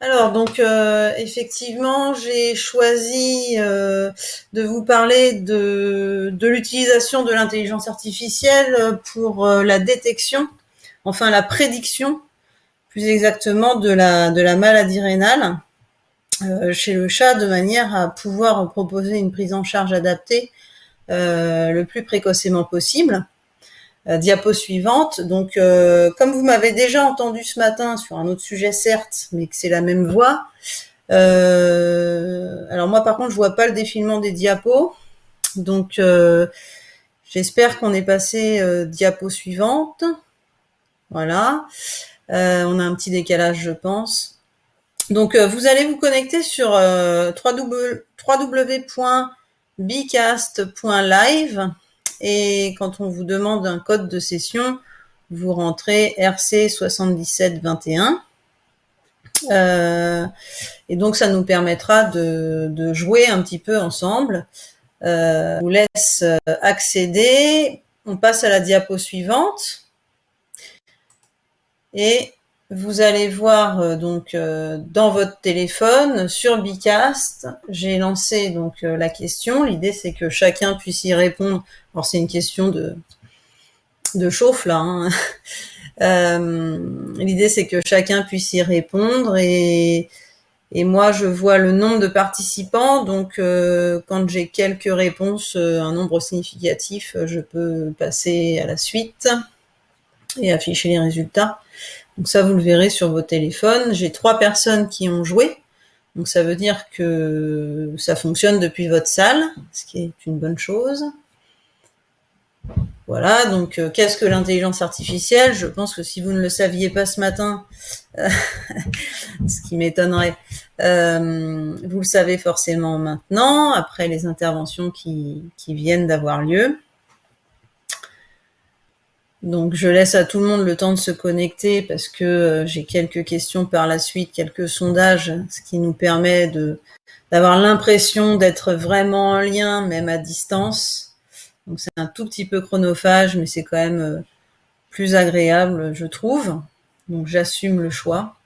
Alors donc effectivement, j'ai choisi de vous parler de l'utilisation de l'intelligence artificielle pour la détection, enfin la prédiction, plus exactement de la maladie rénale chez le chat, de manière à pouvoir proposer une prise en charge adaptée le plus précocement possible. Diapo suivante. Donc, comme vous m'avez déjà entendu ce matin sur un autre sujet, certes, mais que c'est la même voix. Alors moi, par contre, je vois pas le défilement des diapos. Donc, j'espère qu'on est passé diapo suivante. Voilà. On a un petit décalage, je pense. Donc, vous allez vous connecter sur www.bcast.live. Et quand on vous demande un code de session, vous rentrez RC7721. Et donc, ça nous permettra de jouer un petit peu ensemble. Je vous laisse accéder. On passe à la diapo suivante. Et vous allez voir donc dans votre téléphone, sur Bcast, j'ai lancé donc la question. L'idée, c'est que chacun puisse y répondre. Alors, c'est une question de chauffe, là. Hein. L'idée, c'est que chacun puisse y répondre. Et moi, je vois le nombre de participants. Donc, quand j'ai quelques réponses, un nombre significatif, je peux passer à la suite et afficher les résultats. Donc ça, vous le verrez sur vos téléphones. J'ai 3 personnes qui ont joué. Donc ça veut dire que ça fonctionne depuis votre salle, ce qui est une bonne chose. Voilà, donc qu'est-ce que l'intelligence artificielle? Je pense que si vous ne le saviez pas ce matin, ce qui m'étonnerait, vous le savez forcément maintenant, après les interventions qui viennent d'avoir lieu. Donc je laisse à tout le monde le temps de se connecter parce que j'ai quelques questions par la suite, quelques sondages, ce qui nous permet d'avoir l'impression d'être vraiment en lien, même à distance. Donc c'est un tout petit peu chronophage, mais c'est quand même plus agréable, je trouve. Donc j'assume le choix.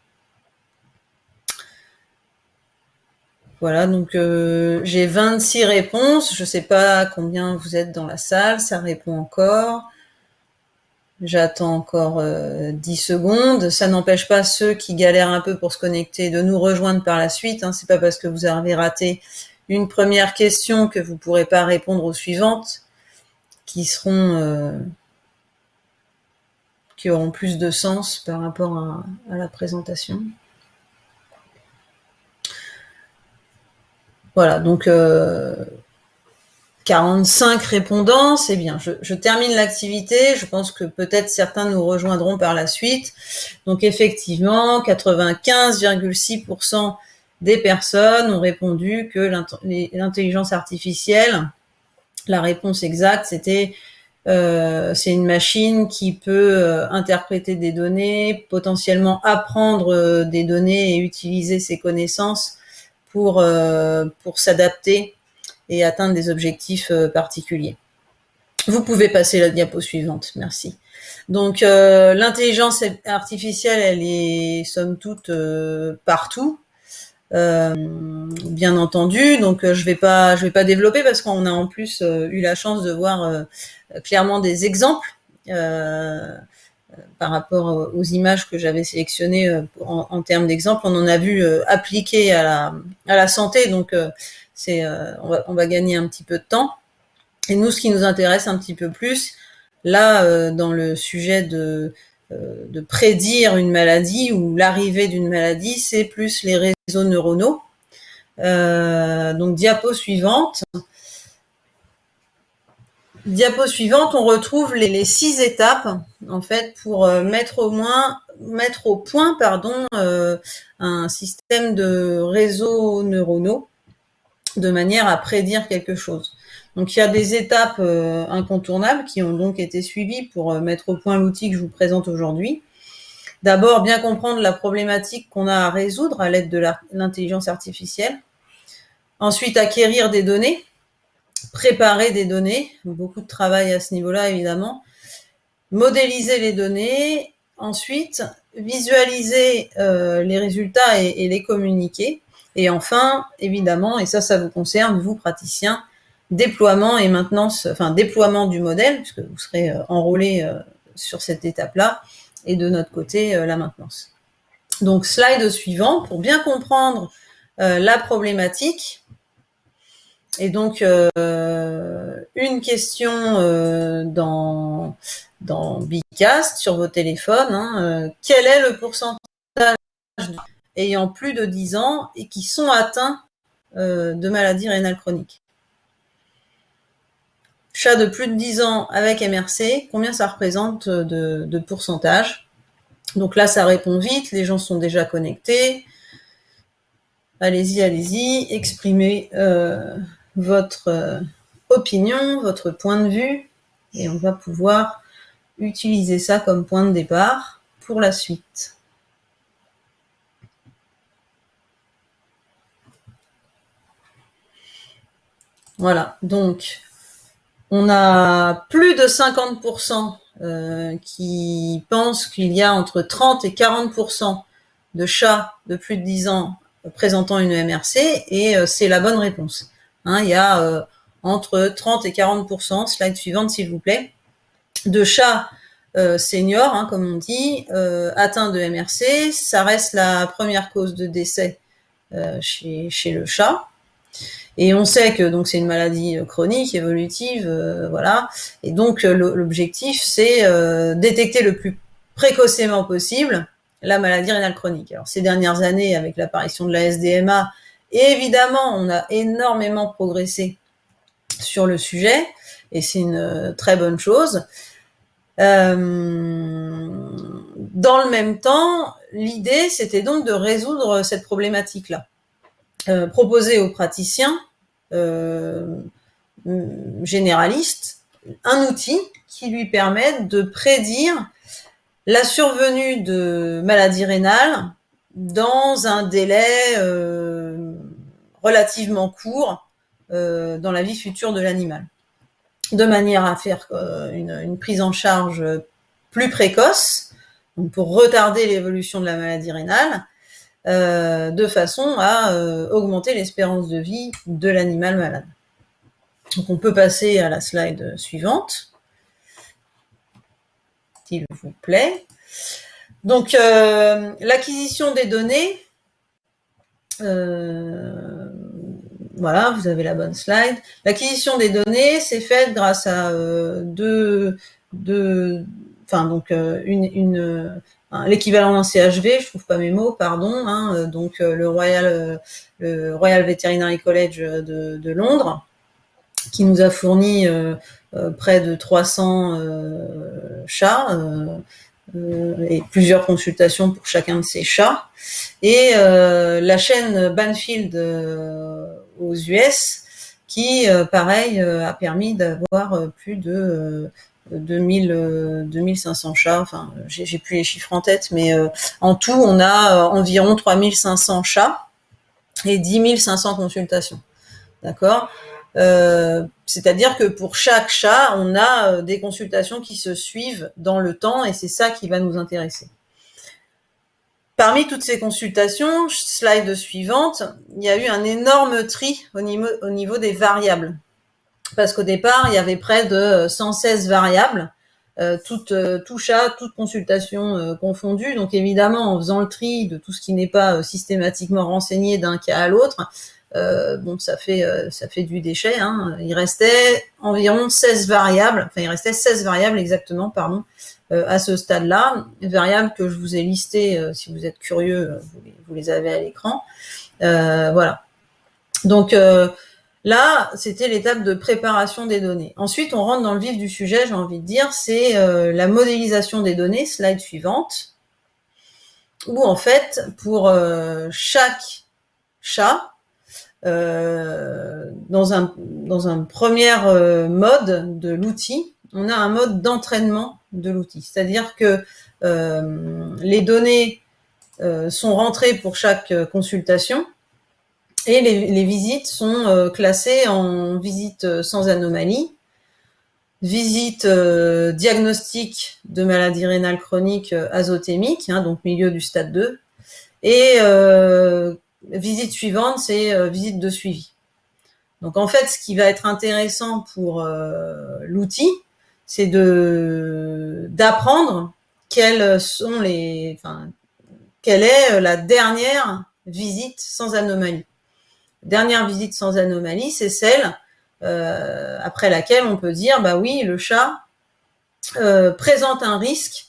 Voilà, donc j'ai 26 réponses. Je ne sais pas combien vous êtes dans la salle, ça répond encore. J'attends encore 10 secondes. Ça n'empêche pas ceux qui galèrent un peu pour se connecter de nous rejoindre par la suite. Hein. C'est pas parce que vous avez raté une première question que vous pourrez pas répondre aux suivantes, qui auront plus de sens par rapport à la présentation. Voilà, donc 45 répondants, c'est bien. Je termine l'activité. Je pense que peut-être certains nous rejoindront par la suite. Donc effectivement, 95,6% des personnes ont répondu que l'intelligence artificielle, la réponse exacte, c'était c'est une machine qui peut interpréter des données, potentiellement apprendre des données et utiliser ses connaissances pour s'adapter et atteindre des objectifs particuliers. Vous pouvez passer la diapo suivante, merci. Donc l'intelligence artificielle, elle est somme toute partout, bien entendu. Donc je vais pas développer parce qu'on a en plus eu la chance de voir clairement des exemples par rapport aux images que j'avais sélectionnées en termes d'exemples. On en a vu appliquer à la santé, donc on va gagner un petit peu de temps. Et nous, ce qui nous intéresse un petit peu plus, là, dans le sujet de prédire une maladie ou l'arrivée d'une maladie, c'est plus les réseaux neuronaux. Donc, diapo suivante. Diapo suivante, on retrouve les 6 étapes, en fait, pour mettre au point, un système de réseaux neuronaux de manière à prédire quelque chose. Donc il y a des étapes incontournables qui ont donc été suivies pour mettre au point l'outil que je vous présente aujourd'hui. D'abord, bien comprendre la problématique qu'on a à résoudre à l'aide de l'intelligence artificielle. Ensuite, acquérir des données, préparer des données, beaucoup de travail à ce niveau-là évidemment. Modéliser les données. Ensuite, visualiser les résultats et les communiquer. Et enfin, évidemment, et ça vous concerne, vous praticiens, déploiement et maintenance, enfin déploiement du modèle, puisque vous serez enrôlé sur cette étape-là, et de notre côté, la maintenance. Donc, slide suivant, pour bien comprendre la problématique. Et donc, une question dans Bicast sur vos téléphones. Quel est le pourcentage ayant plus de 10 ans et qui sont atteints de maladies rénales chroniques? Chat de plus de 10 ans avec MRC, combien ça représente de pourcentage? Donc là, ça répond vite, les gens sont déjà connectés. Allez-y, exprimez votre opinion, votre point de vue, et on va pouvoir utiliser ça comme point de départ pour la suite. Voilà, donc on a plus de 50% qui pensent qu'il y a entre 30 et 40% de chats de plus de 10 ans présentant une MRC, et c'est la bonne réponse. Il y a entre 30 et 40%, slide suivante s'il vous plaît, de chats seniors, comme on dit, atteints de MRC. Ça reste la première cause de décès chez le chat. Et on sait que donc c'est une maladie chronique, évolutive, voilà. Et donc l'objectif, c'est détecter le plus précocement possible la maladie rénale chronique. Alors ces dernières années, avec l'apparition de la SDMA, évidemment, on a énormément progressé sur le sujet, et c'est une très bonne chose. Dans le même temps, l'idée, c'était donc de résoudre cette problématique-là. Proposer aux praticiens généralistes un outil qui lui permette de prédire la survenue de maladies rénales dans un délai relativement court dans la vie future de l'animal, de manière à faire une prise en charge plus précoce, donc pour retarder l'évolution de la maladie rénale, de façon à augmenter l'espérance de vie de l'animal malade. Donc on peut passer à la slide suivante, s'il vous plaît. Donc l'acquisition des données, voilà, vous avez la bonne slide. L'acquisition des données, c'est faite grâce à l'équivalent d'un CHV, je trouve pas mes mots, pardon, donc le Royal Veterinary College de Londres, qui nous a fourni près de 300 chats et plusieurs consultations pour chacun de ces chats. Et la chaîne Banfield aux US, qui, pareil, a permis d'avoir plus de 2500 chats. Enfin, j'ai plus les chiffres en tête, mais en tout, on a environ 3500 chats et 10 500 consultations. D'accord ? C'est-à-dire que pour chaque chat, on a des consultations qui se suivent dans le temps, et c'est ça qui va nous intéresser. Parmi toutes ces consultations, slide suivante, il y a eu un énorme tri au niveau des variables. Parce qu'au départ, il y avait près de 116 variables, tout chat, toute consultation confondue. Donc évidemment, en faisant le tri de tout ce qui n'est pas systématiquement renseigné d'un cas à l'autre, ça fait du déchet. Il restait environ 16 variables, enfin il restait 16 variables exactement, à ce stade-là, variables que je vous ai listées, si vous êtes curieux, vous les avez à l'écran. Voilà. Donc là, c'était l'étape de préparation des données. Ensuite, on rentre dans le vif du sujet, j'ai envie de dire, c'est la modélisation des données, slide suivante, où en fait, pour chaque chat, dans un premier mode de l'outil, on a un mode d'entraînement de l'outil. C'est-à-dire que les données sont rentrées pour chaque consultation, et les visites sont classées en visites sans anomalie, visite diagnostic de maladie rénale chronique azothémique, donc milieu du stade 2. Et visite suivante, c'est visite de suivi. Donc en fait, ce qui va être intéressant pour l'outil, c'est d'apprendre quelle est la dernière visite sans anomalie. Dernière visite sans anomalie, c'est celle après laquelle on peut dire, bah oui, le chat présente un risque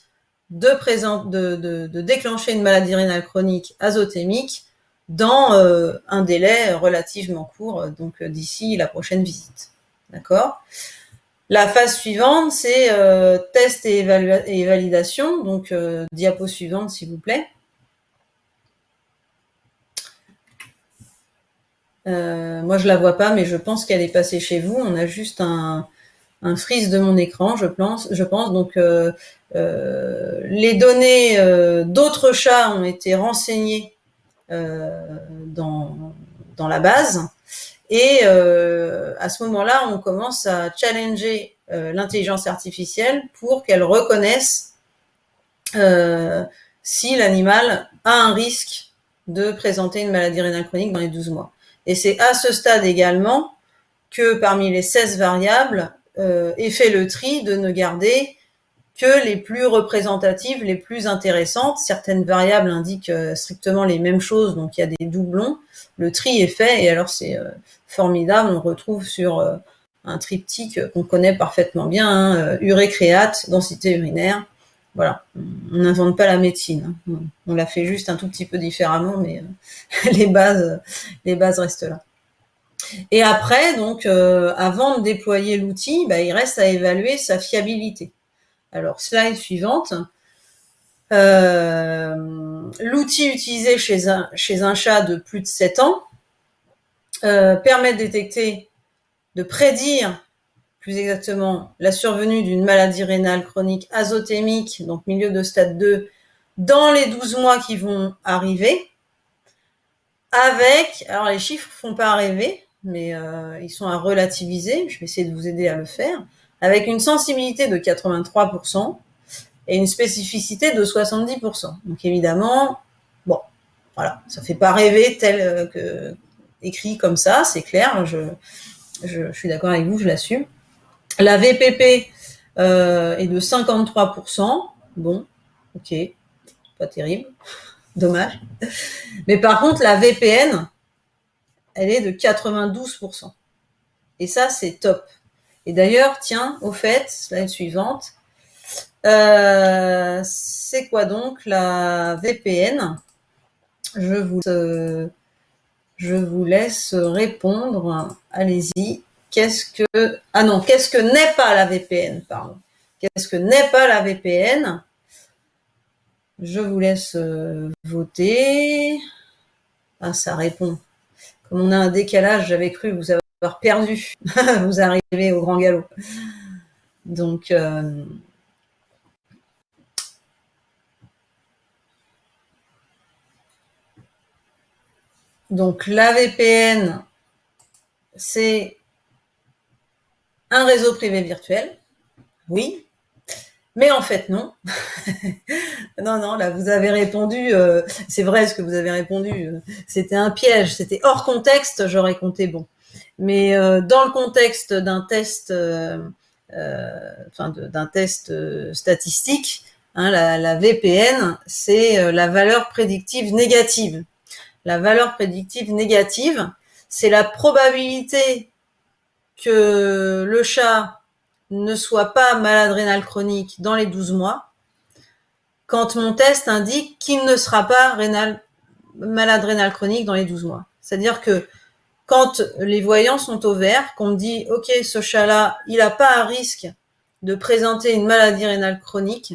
de déclencher une maladie rénale chronique azothémique dans un délai relativement court, donc d'ici la prochaine visite. D'accord ? La phase suivante, c'est test et validation. Donc, diapo suivante, s'il vous plaît. Moi, je la vois pas, mais je pense qu'elle est passée chez vous. On a juste un freeze de mon écran, je pense. Donc, les données d'autres chats ont été renseignées dans la base. Et à ce moment-là, on commence à challenger l'intelligence artificielle pour qu'elle reconnaisse si l'animal a un risque de présenter une maladie rénale chronique dans les 12 mois. Et c'est à ce stade également que parmi les 16 variables, est fait le tri de ne garder que les plus représentatives, les plus intéressantes. Certaines variables indiquent strictement les mêmes choses, donc il y a des doublons. Le tri est fait, et alors c'est formidable. On retrouve sur un triptyque qu'on connaît parfaitement bien, urée-créate, densité urinaire. Voilà, on n'invente pas la médecine. On la fait juste un tout petit peu différemment, mais les bases restent là. Et après, donc, avant de déployer l'outil, il reste à évaluer sa fiabilité. Alors, slide suivante. L'outil utilisé chez un chat de plus de 7 ans permet de détecter, de prédire plus exactement la survenue d'une maladie rénale chronique azothémique, donc milieu de stade 2, dans les 12 mois qui vont arriver, alors les chiffres ne font pas rêver, mais ils sont à relativiser, je vais essayer de vous aider à le faire, avec une sensibilité de 83% et une spécificité de 70%. Donc évidemment, bon, voilà, ça fait pas rêver tel que écrit comme ça, c'est clair, je suis d'accord avec vous, je l'assume. La VPP est de 53%, bon, ok, pas terrible, dommage. Mais par contre, la VPN, elle est de 92%. Et ça, c'est top. Et d'ailleurs, tiens, au fait, slide suivante, c'est quoi donc la VPN ? Je vous laisse répondre. Allez-y. Qu'est-ce que n'est pas la VPN, pardon. Qu'est-ce que n'est pas la VPN ? Je vous laisse voter. Ah, ça répond. Comme on a un décalage, j'avais cru vous avoir perdu. Vous arrivez au grand galop. Donc, la VPN, c'est un réseau privé virtuel. Oui. Mais en fait, non. Non, là, vous avez répondu, c'est vrai ce que vous avez répondu, c'était un piège, c'était hors contexte, j'aurais compté bon. Mais dans le contexte d'un test, d'un test statistique, la VPN, c'est la valeur prédictive négative. La valeur prédictive négative, c'est la probabilité que le chat ne soit pas malade rénale chronique dans les 12 mois, quand mon test indique qu'il ne sera pas malade rénale chronique dans les 12 mois. C'est-à-dire que quand les voyants sont au vert, qu'on me dit « Ok, ce chat-là, il n'a pas un risque de présenter une maladie rénale chronique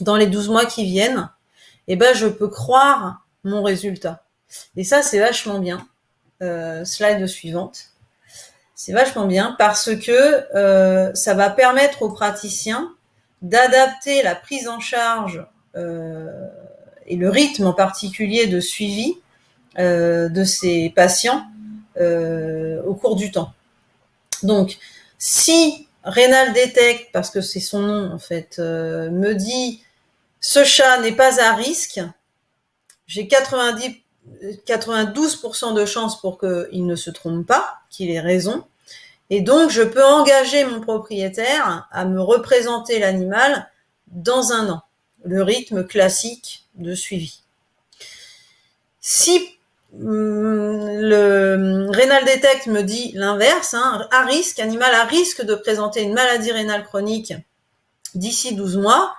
dans les 12 mois qui viennent », je peux croire mon résultat. Et ça, c'est vachement bien. Slide suivante. C'est vachement bien parce que ça va permettre aux praticiens d'adapter la prise en charge et le rythme en particulier de suivi de ces patients au cours du temps. Donc, si Renal Detect, parce que c'est son nom en fait, me dit ce chat n'est pas à risque. J'ai 92% de chances pour qu'il ne se trompe pas, qu'il ait raison. Et donc, je peux engager mon propriétaire à me représenter l'animal dans 1 an. Le rythme classique de suivi. Si le Renal Detect me dit l'inverse, à risque, animal à risque de présenter une maladie rénale chronique d'ici 12 mois,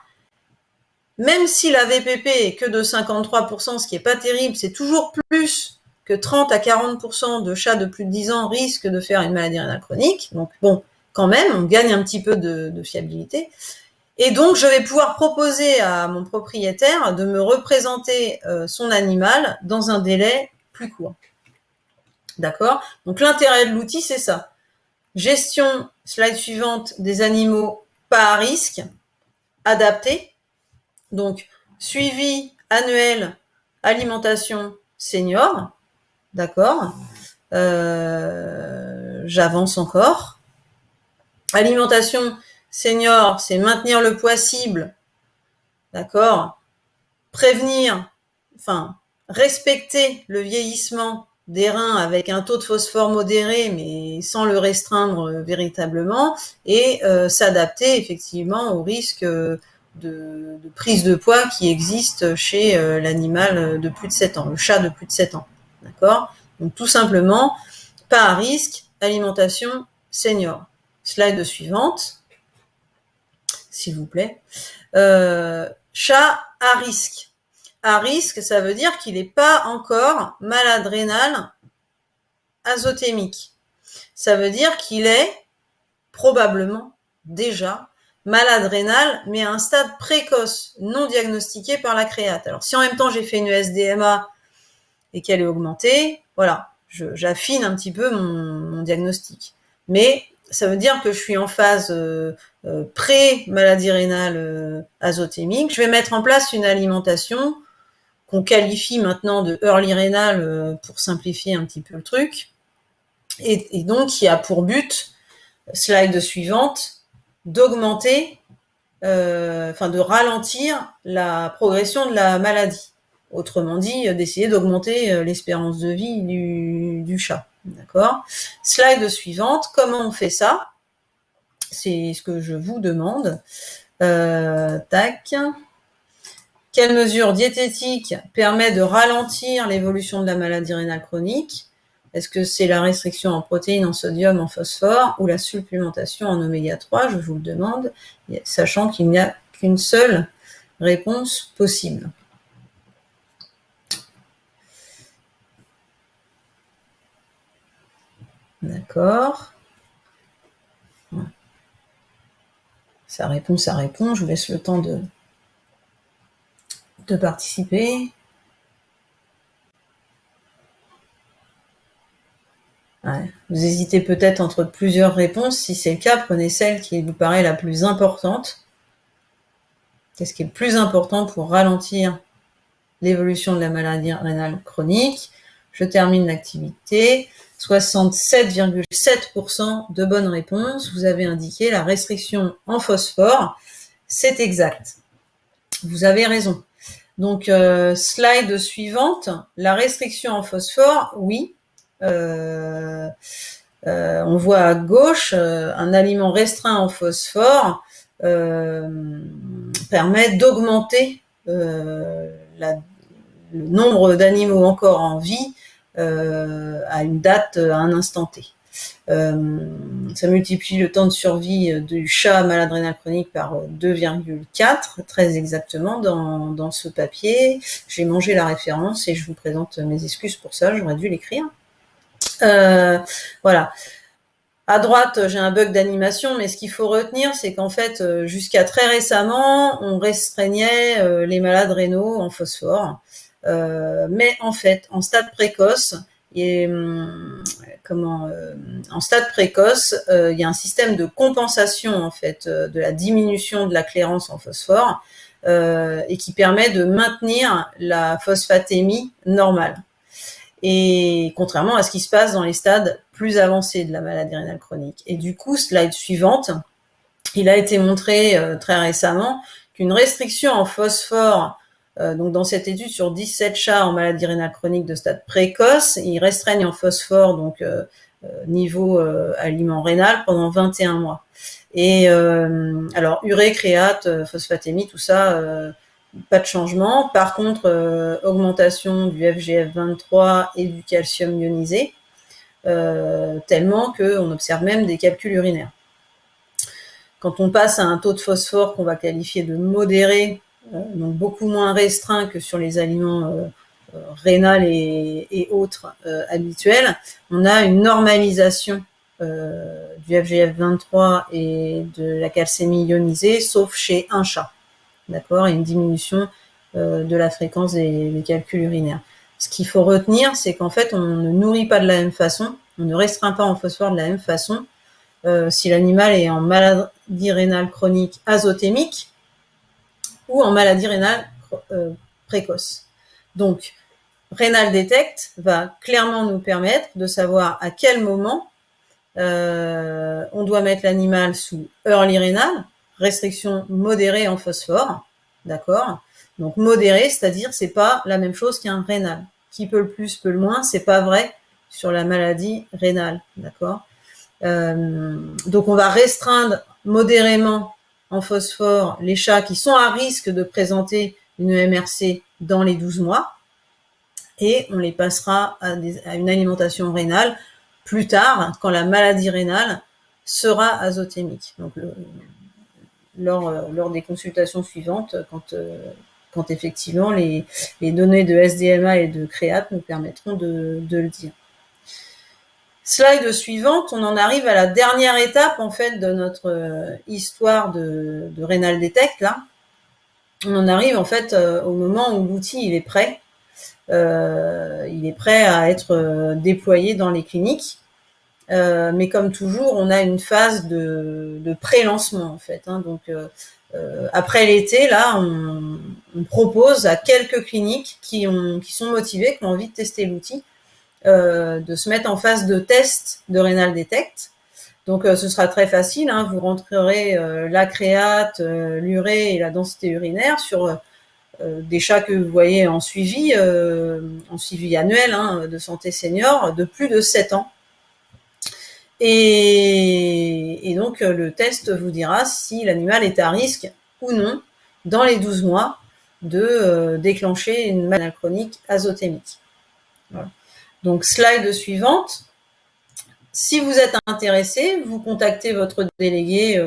même si la VPP est que de 53%, ce qui est pas terrible, c'est toujours plus que 30 à 40% de chats de plus de 10 ans risquent de faire une maladie rénale chronique. Donc bon, quand même, on gagne un petit peu de fiabilité. Et donc, je vais pouvoir proposer à mon propriétaire de me représenter son animal dans un délai plus court. D'accord ? Donc, l'intérêt de l'outil, c'est ça. Gestion, slide suivante, des animaux pas à risque, adaptés. Donc, suivi annuel, alimentation senior. D'accord ? J'avance encore. Alimentation senior, c'est maintenir le poids cible. D'accord ? Prévenir, respecter le vieillissement des reins avec un taux de phosphore modéré, mais sans le restreindre véritablement, et s'adapter effectivement au risque de prise de poids qui existe chez l'animal de plus de 7 ans, le chat de plus de 7 ans. D'accord ? Donc tout simplement, pas à risque, alimentation senior. Slide suivante, s'il vous plaît. Chat à risque. À risque, ça veut dire qu'il n'est pas encore malade rénal azothémique. Ça veut dire qu'il est probablement déjà malade rénal, mais à un stade précoce, non diagnostiqué par la créate. Alors, si en même temps j'ai fait une SDMA et qu'elle est augmentée, voilà, j'affine un petit peu mon diagnostic. Mais ça veut dire que je suis en phase pré-maladie rénale azothémique. Je vais mettre en place une alimentation qu'on qualifie maintenant de early rénal pour simplifier un petit peu le truc. Et donc, qui a pour but, slide suivante, d'augmenter, de ralentir la progression de la maladie. Autrement dit, d'essayer d'augmenter l'espérance de vie du chat. D'accord ? Slide suivante, comment on fait ça ? C'est ce que je vous demande. Tac. Quelle mesure diététique permet de ralentir l'évolution de la maladie rénale chronique ? Est-ce que c'est la restriction en protéines, en sodium, en phosphore ou la supplémentation en oméga 3 ? Je vous le demande, sachant qu'il n'y a qu'une seule réponse possible. D'accord. Ça répond. Je vous laisse le temps de participer. Ouais. Vous hésitez peut-être entre plusieurs réponses. Si c'est le cas, prenez celle qui vous paraît la plus importante. Qu'est-ce qui est le plus important pour ralentir l'évolution de la maladie rénale chronique ? Je termine l'activité. 67,7% de bonnes réponses. Vous avez indiqué la restriction en phosphore. C'est exact. Vous avez raison. Donc, slide suivante. La restriction en phosphore, oui. On voit à gauche un aliment restreint en phosphore permet d'augmenter le nombre d'animaux encore en vie à une date, à un instant T. Ça multiplie le temps de survie du chat malade rénal chronique par 2,4, très exactement dans ce papier. J'ai mangé la référence et je vous présente mes excuses pour ça, j'aurais dû l'écrire. Voilà. À droite, j'ai un bug d'animation, mais ce qu'il faut retenir, c'est qu'en fait, jusqu'à très récemment, on restreignait les malades rénaux en phosphore. Mais en fait, en stade précoce, en stade précoce, il y a un système de compensation en fait de la diminution de la clairance en phosphore et qui permet de maintenir la phosphatémie normale. Et contrairement à ce qui se passe dans les stades plus avancés de la maladie rénale chronique. Et du coup, slide suivante, il a été montré très récemment qu'une restriction en phosphore, donc dans cette étude sur 17 chats en maladie rénale chronique de stade précoce, ils restreignent en phosphore, donc niveau aliment rénal, pendant 21 mois. Et alors urée, créate, phosphatémie, tout ça, pas de changement. Par contre, augmentation du FGF23 et du calcium ionisé, tellement qu'on observe même des calculs urinaires. Quand on passe à un taux de phosphore qu'on va qualifier de modéré, donc beaucoup moins restreint que sur les aliments rénal et autres habituels, on a une normalisation du FGF23 et de la calcémie ionisée, sauf chez un chat, d'accord, et une diminution de la fréquence des calculs urinaires. Ce qu'il faut retenir, c'est qu'en fait, on ne nourrit pas de la même façon, on ne restreint pas en phosphore de la même façon si l'animal est en maladie rénale chronique azothémique ou en maladie rénale précoce. Donc, Renal Detect va clairement nous permettre de savoir à quel moment on doit mettre l'animal sous early rénal, restriction modérée en phosphore, d'accord. Donc modéré, c'est-à-dire c'est pas la même chose qu'un rénal. Qui peut le plus, peut le moins, c'est pas vrai sur la maladie rénale, d'accord. Donc on va restreindre modérément en phosphore les chats qui sont à risque de présenter une MRC dans les 12 mois, et on les passera à une alimentation rénale plus tard, quand la maladie rénale sera azothémique. Donc lors des consultations suivantes, quand effectivement les données de SDMA et de créate nous permettront de le dire. Slide suivante, on en arrive à la dernière étape en fait de notre histoire de Renal Detect là. On en arrive en fait au moment où l'outil il est prêt. Il est prêt à être déployé dans les cliniques. Mais comme toujours, on a une phase de pré-lancement en fait. Donc après l'été, là, on propose à quelques cliniques qui sont motivées, qui ont envie de tester l'outil, de se mettre en phase de test de Renal Detect. Donc ce sera très facile, hein, vous rentrerez la créate, l'urée et la densité urinaire sur des chats que vous voyez en suivi annuel hein, de santé senior de plus de 7 ans. Et donc le test vous dira si l'animal est à risque ou non dans les 12 mois de déclencher une maladie chronique azothémique. Voilà. Donc slide suivante. Si vous êtes intéressé, vous contactez votre délégué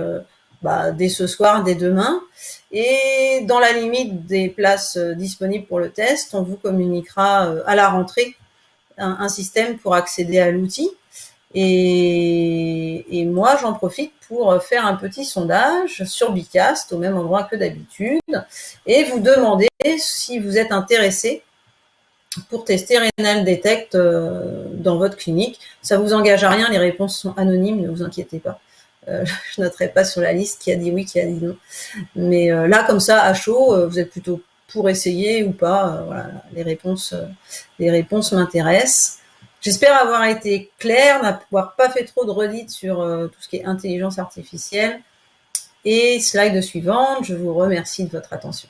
dès ce soir, dès demain, et dans la limite des places disponibles pour le test, on vous communiquera à la rentrée un système pour accéder à l'outil. Et moi, j'en profite pour faire un petit sondage sur Bicast, au même endroit que d'habitude, et vous demander si vous êtes intéressé pour tester Renal Detect dans votre clinique. Ça vous engage à rien, les réponses sont anonymes, ne vous inquiétez pas. Je noterai pas sur la liste qui a dit oui, qui a dit non. Mais là, comme ça, à chaud, vous êtes plutôt pour essayer ou pas. Voilà, les réponses m'intéressent. J'espère avoir été claire, n'avoir pas fait trop de redites sur tout ce qui est intelligence artificielle. Et slide suivante, je vous remercie de votre attention.